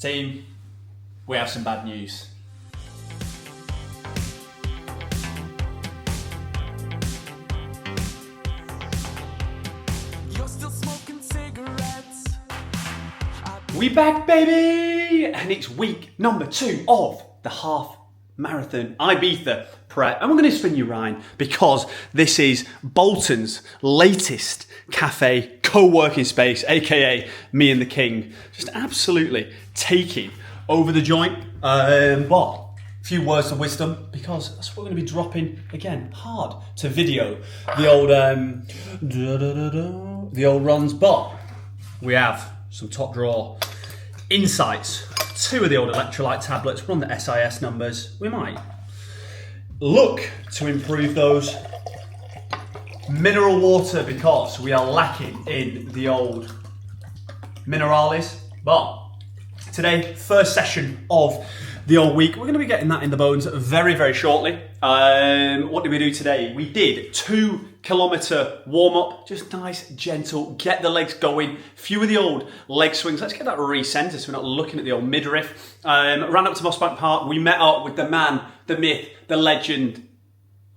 Team, we have some bad news. You're still smoking cigarettes. We back, baby! And it's week number 2 of the Half Marathon Ibiza prep. And we're going to spin you round because this is Bolton's latest cafe co-working space, aka me and the King, just absolutely taking over the joint. But a few words of wisdom, because that's what we're going to be dropping again hard to video the old runs. But we have some top drawer insights, 2 of the old electrolyte tablets. We're on the SIS numbers. We might look to improve those. Mineral water, because we are lacking in the old minerales. But today, first session of the old week, we're going to be getting that in the bones very, very shortly. What did we do today? We did 2-kilometer warm-up, just nice, gentle, get the legs going. Few of the old leg swings. Let's get that re-centered so we're not looking at the old midriff. Ran up to Mossbank Park. We met up with the man, the myth, the legend.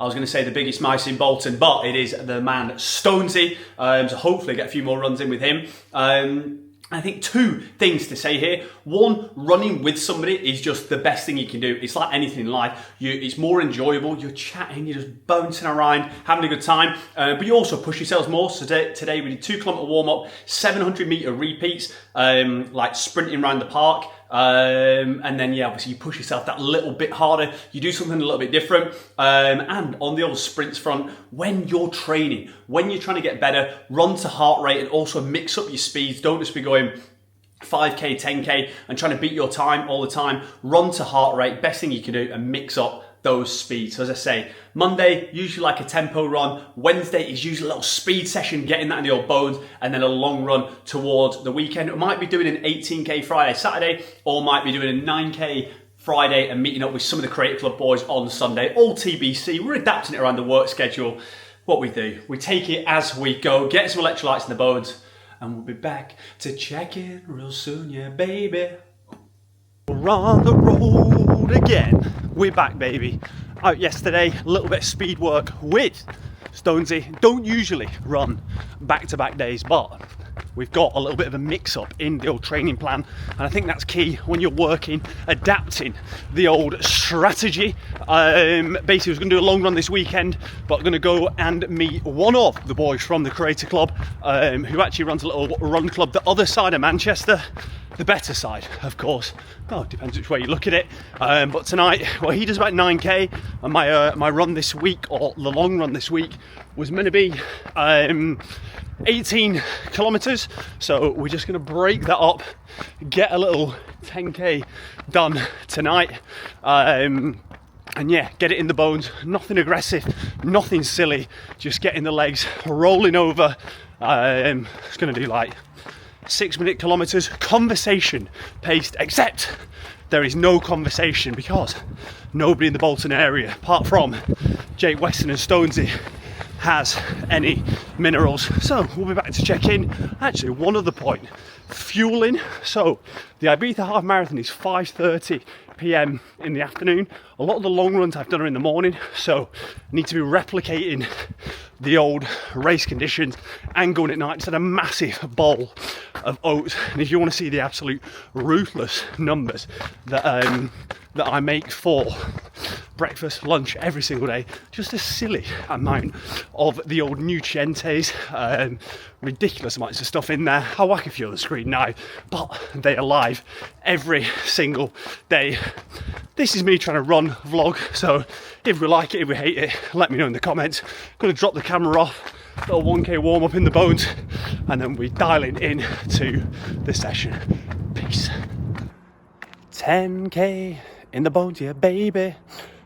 I was going to say the biggest mice in Bolton, but it is the man Stonesy. So hopefully get a few more runs in with him. I think 2 things to say here. 1, running with somebody is just the best thing you can do. It's like anything in life. It's more enjoyable. You're chatting, you're just bouncing around, having a good time. But you also push yourselves more. So today we did 2-kilometer warm-up, 700-meter repeats, like sprinting around the park. And then, yeah, obviously you push yourself that little bit harder. You do something a little bit different. And on the old sprints front, when you're training, when you're trying to get better, run to heart rate and also mix up your speeds. Don't just be going 5K, 10K and trying to beat your time all the time. Run to heart rate, best thing you can do, and mix up those speeds. So as I say, Monday, usually like a tempo run. Wednesday is usually a little speed session, getting that in the old bones, and then a long run towards the weekend. We might be doing an 18K Friday, Saturday, or might be doing a 9K Friday and meeting up with some of the Creative Club boys on Sunday. All TBC. We're adapting it around the work schedule. What we do, we take it as we go, get some electrolytes in the bones, and we'll be back to check in real soon, yeah, baby. We're on the road again. We're back, baby. Out yesterday, a little bit of speed work with Stonesy. Don't usually run back-to-back days, but we've got a little bit of a mix-up in the old training plan, and I think that's key when you're working, adapting the old strategy. Basically, I was going to do a long run this weekend, but I'm going to go and meet one of the boys from the Creator Club, who actually runs a little run club the other side of Manchester. The better side, of course. Oh, it depends which way you look at it. But tonight, well, he does about 9K, and my run this week, or the long run this week, was meant to be 18 kilometers. So we're just going to break that up, get a little 10K done tonight. And yeah, get it in the bones. Nothing aggressive, nothing silly. Just getting the legs rolling over. It's going to do like 6-minute kilometers, conversation paced, except there is no conversation because nobody in the Bolton area, apart from Jake Weston and Stonesy, has any minerals. So we'll be back to check in. Actually, one other point, fueling. So the Ibiza Half Marathon is 5:30 p.m. in the afternoon. A lot of the long runs I've done are in the morning, so I need to be replicating the old race conditions and going at night. Just had a massive bowl of oats, and if you want to see the absolute ruthless numbers that I make for breakfast, lunch, every single day, just a silly amount of the old nutrientes, ridiculous amounts of stuff in there. I'll whack a few on the screen now, but they are live every single day. This is me trying to run vlog, so if we like it, if we hate it, let me know in the comments. Gonna drop the camera off, little 1K warm up in the bones, and then we dialing in to the session. Peace. 10K in the bones, yeah, baby.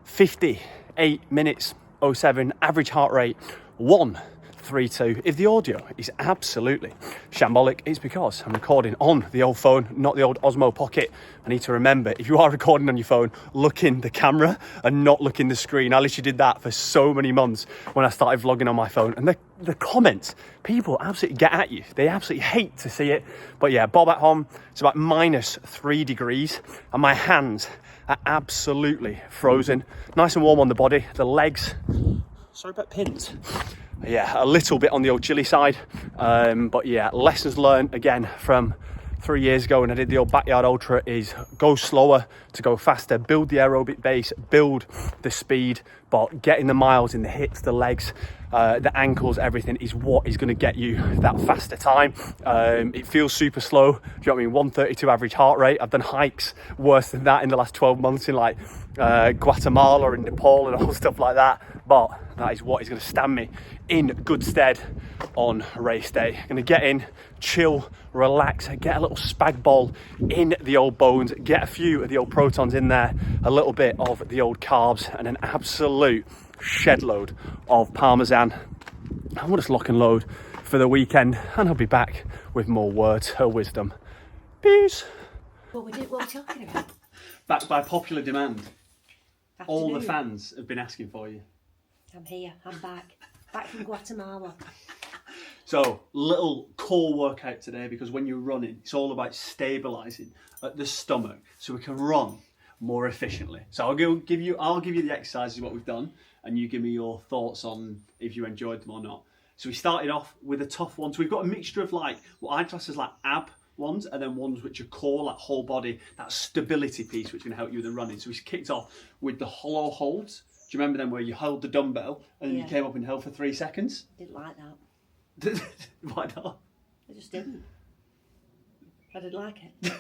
58 minutes 07, average heart rate 1 3-2. If the audio is absolutely shambolic, it's because I'm recording on the old phone, not the old Osmo Pocket. I need to remember, if you are recording on your phone, look in the camera and not look in the screen. I literally did that for so many months when I started vlogging on my phone. And the comments, people absolutely get at you. They absolutely hate to see it. But yeah, Bob at home, it's about -3 degrees and my hands are absolutely frozen. Nice and warm on the body. The legs, sorry about pins. Yeah, a little bit on the old chilly side. But yeah, lessons learned again from 3 years ago when I did the old Backyard Ultra is go slower to go faster, build the aerobic base, build the speed, but getting the miles in the hips, the legs, the ankles, everything is what is going to get you that faster time. It feels super slow. Do you know what I mean? 132 average heart rate. I've done hikes worse than that in the last 12 months in like Guatemala and Nepal and all stuff like that. But that is what is going to stand me in good stead on race day. Going to get in, chill, relax, get a little spag bol in the old bones, get a few of the old protons in there, a little bit of the old carbs, and an absolute shed load of parmesan. I want to lock and load for the weekend, and I'll be back with more words of wisdom. Peace. What are we talking about? Back by popular demand. All the Afternoon. fans have been asking for you. I'm here. I'm back. Back from Guatemala. So, little core workout today, because when you're running, it's all about stabilising at the stomach so we can run more efficiently. So I'll give you the exercises, what we've done, and you give me your thoughts on if you enjoyed them or not. So we started off with a tough one. So we've got a mixture of like what I class as like ab ones, and then ones which are core, like whole body, that stability piece which can help you with the running. So we kicked off with the hollow holds. Do you remember them where you held the dumbbell and then you came up and held for 3 seconds? Didn't like that. Why not? I just didn't. I didn't like it.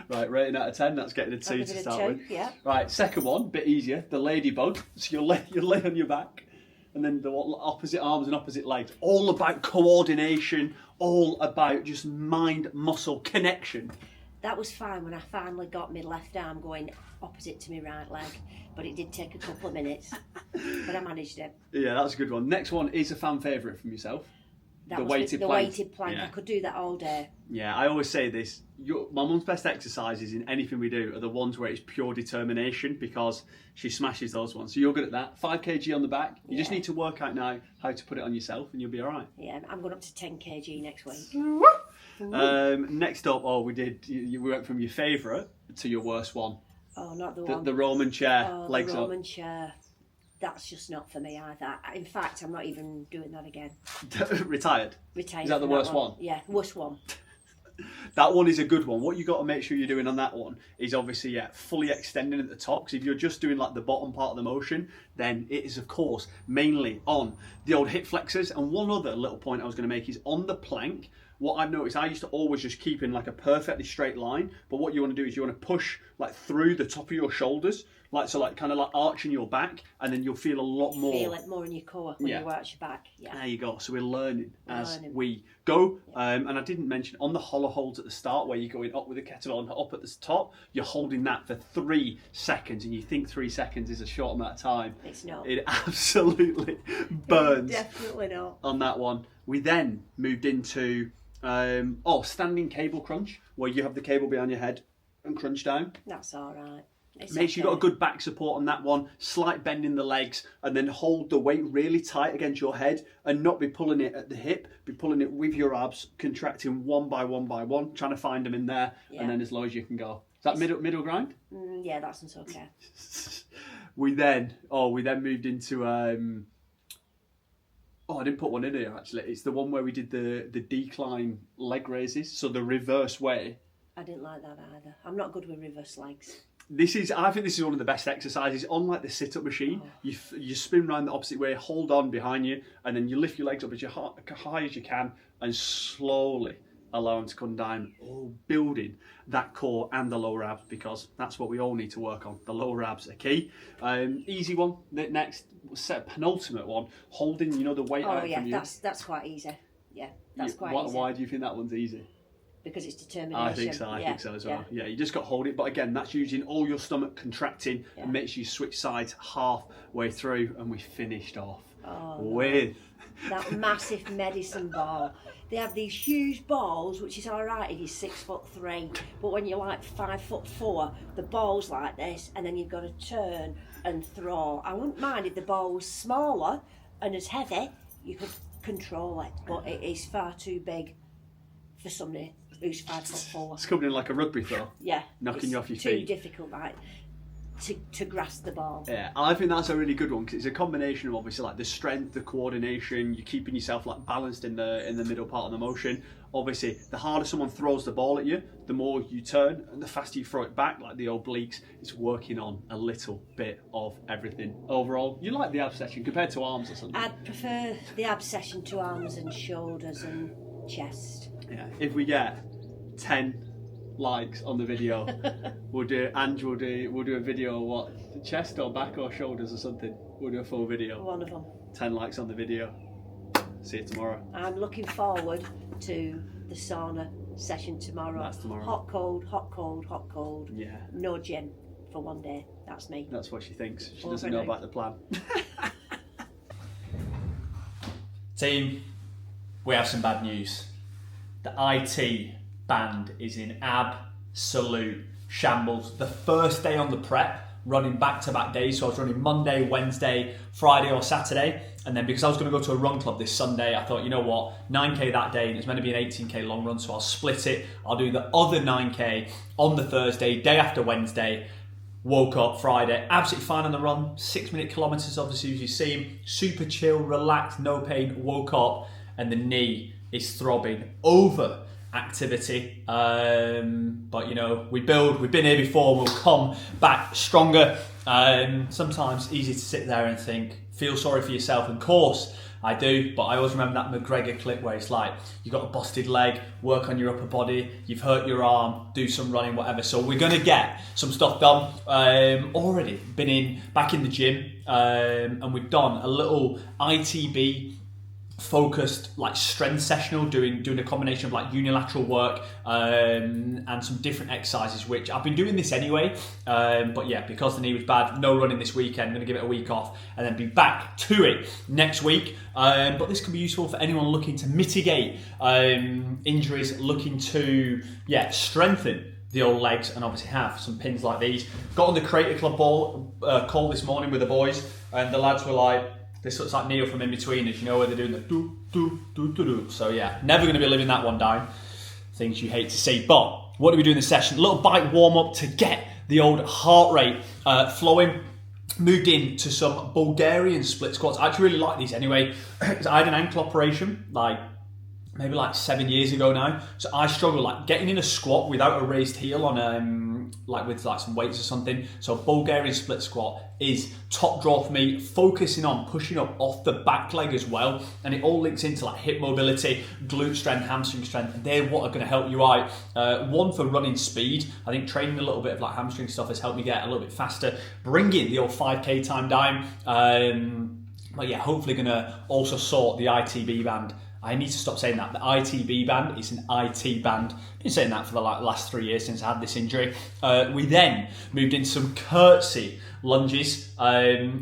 Right, rating out of 10, that's getting a 2 I'll to give it a start 2, with. yeah. Right, second one, bit easier, the ladybug. So you'll lay on your back, and then the opposite arms and opposite legs. All about coordination, all about just mind-muscle connection. That was fine when I finally got my left arm going opposite to my right leg, but it did take a couple of minutes, but I managed it. Yeah, that's a good one. Next one is a fan favourite from yourself. That The was weighted the plank. weighted plank. Yeah. I could do that all day. Yeah, I always say this. My mum's best exercises in anything we do are the ones where it's pure determination, because she smashes those ones. So you're good at that. 5 kg on the back. You just need to work out now how to put it on yourself and you'll be all right. Yeah, I'm going up to 10 kg next week. Next up, we went from your favourite to your worst one. Oh, not the one. The Roman chair, Oh, legs the up. Roman chair. That's just not for me either. In fact, I'm not even doing that again. Retired. Retired Is that the from worst one? Yeah, worst one. That one is a good one. What you got to make sure you're doing on that one is obviously fully extending at the top. Because if you're just doing like the bottom part of the motion, then it is of course mainly on the old hip flexors. And one other little point I was going to make is on the plank. What I've noticed, I used to always just keep in like a perfectly straight line. But what you want to do is you want to push like through the top of your shoulders. Like kind of like arching your back, and then you'll feel a lot more. Feel it more in your core when you arch your back. Yeah. There you go. So we're learning as we go. And I didn't mention on the hollow holds at the start where you're going up with the kettlebell and up at the top, you're holding that for 3 seconds, and you think 3 seconds is a short amount of time. It's not. It absolutely burns. Definitely not. On that one. We then moved into standing cable crunch, where you have the cable behind your head and crunch down. That's all right. Make sure you've got a good back support on that one, slight bend in the legs, and then hold the weight really tight against your head and not be pulling it at the hip, be pulling it with your abs, contracting one by one, trying to find them in there, and then as low as you can go. Is that middle grind? Yeah, that sounds okay. We then moved into, I didn't put one in here actually. It's the one where we did the decline leg raises, so the reverse way. I didn't like that either. I'm not good with reverse legs. I think this is one of the best exercises on like the sit-up machine. You spin round the opposite way, hold on behind you, and then you lift your legs up as high as you can, and slowly allow them to come down, all building that core and the lower abs, because that's what we all need to work on. The lower abs are key. Easy one. The next penultimate one, holding the weight out from you. that's quite easy. Yeah, that's quite easy. Why do you think that one's easy? Because it's determination. I think so as well. Yeah, you just got to hold it. But again, that's using all your stomach contracting and makes you switch sides halfway through. And we finished off with that massive medicine ball. They have these huge balls, which is all right if you're 6'3", but when you're like 5'4", the ball's like this, and then you've got to turn and throw. I wouldn't mind if the ball was smaller and as heavy, you could control it, but it is far too big for somebody who's 5'4". It's coming in like a rugby throw. Yeah, knocking you off your too feet. Too difficult, right? To grasp the ball. Yeah, I think that's a really good one because it's a combination of obviously like the strength, the coordination, you're keeping yourself like balanced in the middle part of the motion. Obviously, the harder someone throws the ball at you, the more you turn and the faster you throw it back, like the obliques. It's working on a little bit of everything. Overall, you like the ab session compared to arms or something? I'd prefer the ab session to arms and shoulders and chest. Yeah, if we get 10 likes on the video, we'll do a video of what, chest or back or shoulders or something. We'll do a full video. One of them. 10 likes on the video. See you tomorrow. I'm looking forward to the sauna session tomorrow. That's tomorrow. Hot, cold, hot, cold, hot, cold. Yeah. No gym for one day. That's me. That's what she thinks. She Overnight. doesn't know about the plan. Team, we have some bad news. The IT band is in absolute shambles. The first day on the prep, running back-to-back days, so I was running Monday, Wednesday, Friday or Saturday, and then because I was going to go to a run club this Sunday, I thought, you know what, 9k that day, and it's meant to be an 18k long run, so I'll split it. I'll do the other 9k on the Thursday, day after Wednesday. Woke up Friday, absolutely fine on the run, 6-minute kilometres obviously as you see him, super chill, relaxed, no pain. Woke up and the knee is throbbing over activity, but you know, we've been here before, we'll come back stronger. Sometimes easy to sit there and think, feel sorry for yourself, and of course I do, but I always remember that McGregor clip where it's like, you got a busted leg, work on your upper body, you've hurt your arm, do some running, whatever. So we're going to get some stuff done. Already been back in the gym, and we've done a little ITB focused like strength sessional, doing a combination of like unilateral work and some different exercises, which I've been doing this anyway, but yeah, because the knee was bad, no running this weekend. I'm going to give it a week off and then be back to it next week, but this can be useful for anyone looking to mitigate injuries, looking to strengthen the old legs, and obviously have some pins like these. Got on the Creator Club call this morning with the boys, and the lads were like, this looks like Neil from In Between, as you know, where they're doing the do, do, do, do, do. So yeah, never going to be living that one down. Things you hate to see. But what do we do in this session? A little bike warm up to get the old heart rate flowing. Moved into some Bulgarian split squats. I actually really like these anyway. I had an ankle operation maybe 7 years ago now. So I struggle getting in a squat without a raised heel on with some weights or something. So Bulgarian split squat is top draw for me, focusing on pushing up off the back leg as well, and it all links into hip mobility, glute strength, hamstring strength, and they're what are going to help you out. One for running speed. I think training a little bit of hamstring stuff has helped me get a little bit faster, bringing the old 5k time down. But yeah, hopefully going to also sort the ITB band. I need to stop saying that. The ITB band is an IT band. I've been saying that for the last 3 years since I had this injury. We then moved into some curtsy lunges,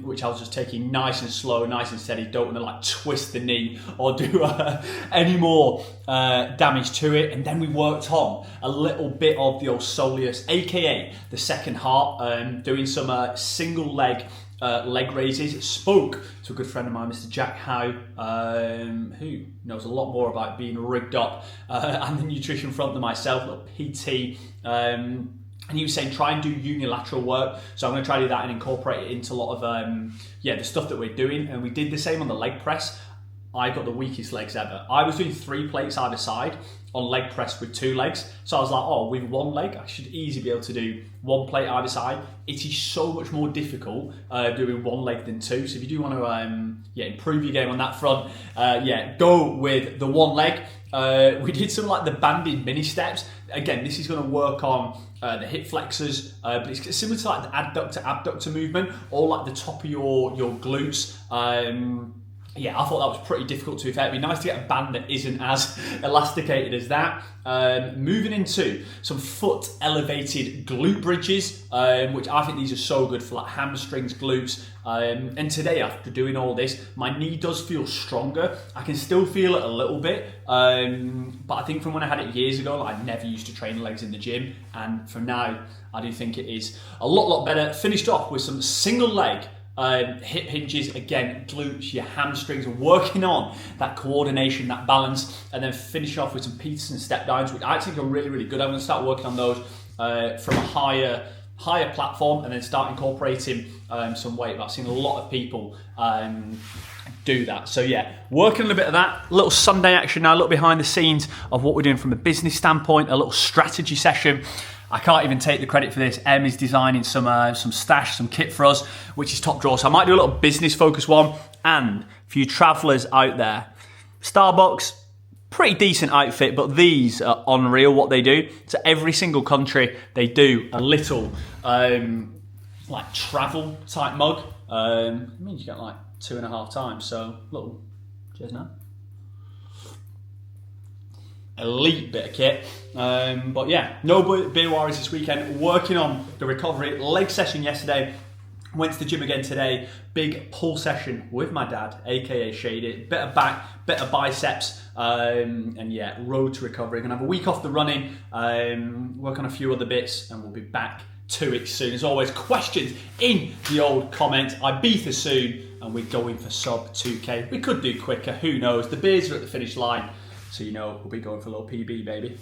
which I was just taking nice and slow, nice and steady. Don't want to twist the knee or do any more damage to it. And then we worked on a little bit of the old soleus, aka the second heart, doing some single leg raises. Spoke to a good friend of mine, Mr. Jack Howe, who knows a lot more about being rigged up and the nutrition front than myself, a little PT. And he was saying try and do unilateral work. So I'm going to try to do that and incorporate it into a lot of the stuff that we're doing. And we did the same on the leg press. I got the weakest legs ever. I was doing 3 plates either side on leg press with 2 legs. So I was like, with 1 leg, I should easily be able to do 1 plate either side. It is so much more difficult doing 1 leg than 2. So if you do want to improve your game on that front, go with the 1 leg. We did some the banded mini steps. Again, this is going to work on the hip flexors, but it's similar to the adductor abductor movement, or the top of your glutes. yeah, I thought that was pretty difficult to be fair. It'd be nice to get a band that isn't as elasticated as that. Moving into some foot elevated glute bridges, which I think these are so good for like hamstrings, glutes. And today, after doing all this, my knee does feel stronger. I can still feel it a little bit, but I think from when I had it years ago, like, I never used to train legs in the gym, and from now, I do think it is a lot better. Finished off with some single leg hip hinges, again, glutes, your hamstrings, working on that coordination, that balance, and then finish off with some Peterson step downs, which I think are really good. I'm going to start working on those from a higher platform, and then start incorporating some weight. But I've seen a lot of people do that. So yeah, working a little bit of that, a little Sunday action now, a little behind the scenes of what we're doing from a business standpoint, a little strategy session. I can't even take the credit for this. Em is designing some stash, some kit for us, which is top drawer. So I might do a little business focused one. And for you travellers out there, Starbucks, pretty decent outfit, but these are unreal what they do. So every single country, they do a little like travel type mug. It means you get like 2.5 times. So little, cheers now. Elite bit of kit, but yeah, no beer worries this weekend. Working on the recovery. Leg session yesterday, went to the gym again today. Big pull session with my dad, aka Shady. Bit of back, bit of biceps, and yeah, road to recovery. Gonna have a week off the running, work on a few other bits, and we'll be back to it soon. As always, questions in the old comments. Ibiza soon, and we're going for sub 2K. We could do quicker, who knows? The beers are at the finish line. So you know we'll be going for a little PB, baby.